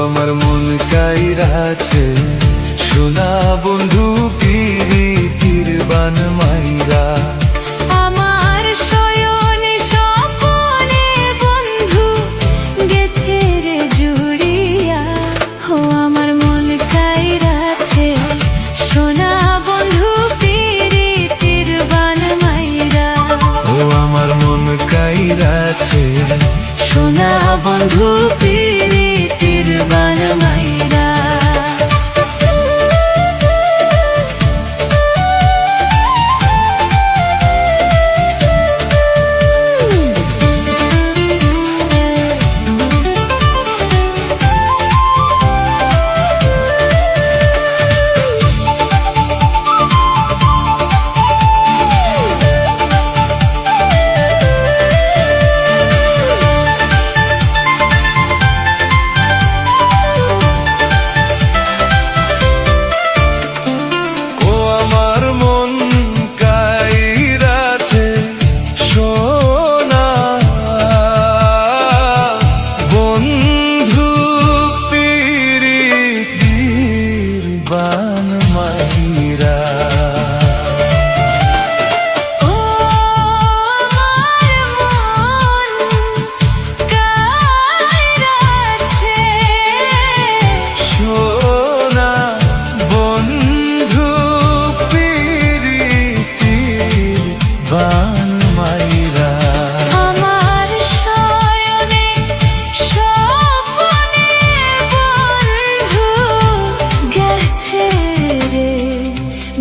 আমার মন কাইরাছে সোনা বন্ধু পিরিতির বান মাইরা। আমার শয়নে স্বপনে বন্ধু গেছে রে জুড়িয়া। ও আমার মন কাইরাছে সোনা বন্ধু পিরিতির বান মাইরা। ও আমার মন কাইরাছে সোনা বন্ধু পিরিতির বান মাইরা।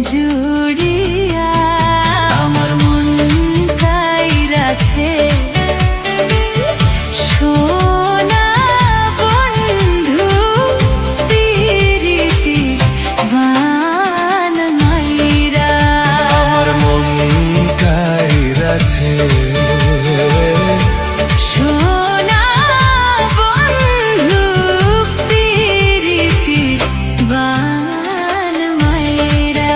জুড়িয়া আমার মন কাইরাছে সোনা বন্ধু পিরিতি বান মাইরা। আমার মন কাইরাছে সোনা বন্ধু পিরিতি বান মাইরা।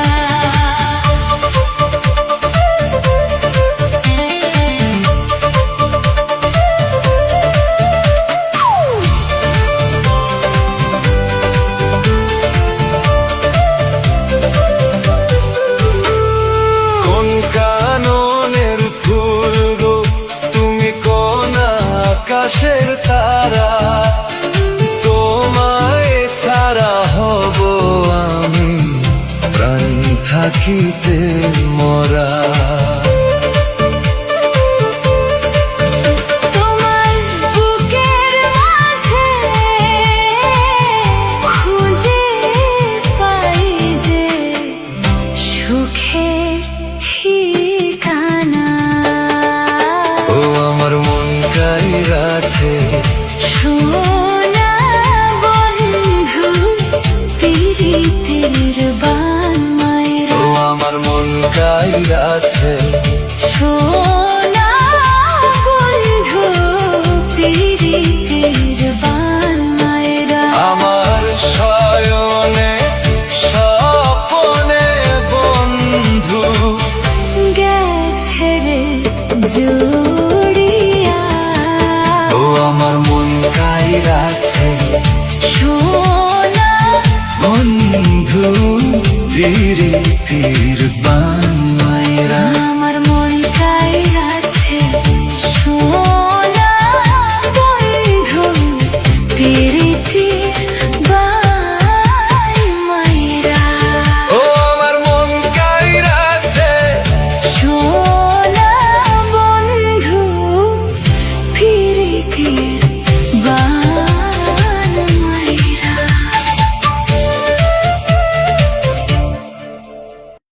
কোন কাননের ফুল গো তুমি, কোন আকাশের তারা, তোমায় ছাড়া হব আমি প্রাণ থাকিতে মরা। তোমার বুকের মাঝে খুঁজে পাই যে সুখের ঠিকানা। ও আমার মন কাইরাছে সোনা বন্ধু পিরিতির বান মাইরা। ও আমার মন কাইরাছে সোনা বন্ধু পিরিতির বান মাইরা। আমার শয়নে স্বপনে বন্ধু গেছে রে জুড়িয়া। ও আমার মন কাইরাছে সোনা বন্ধু পিরিতির বান মাইরা।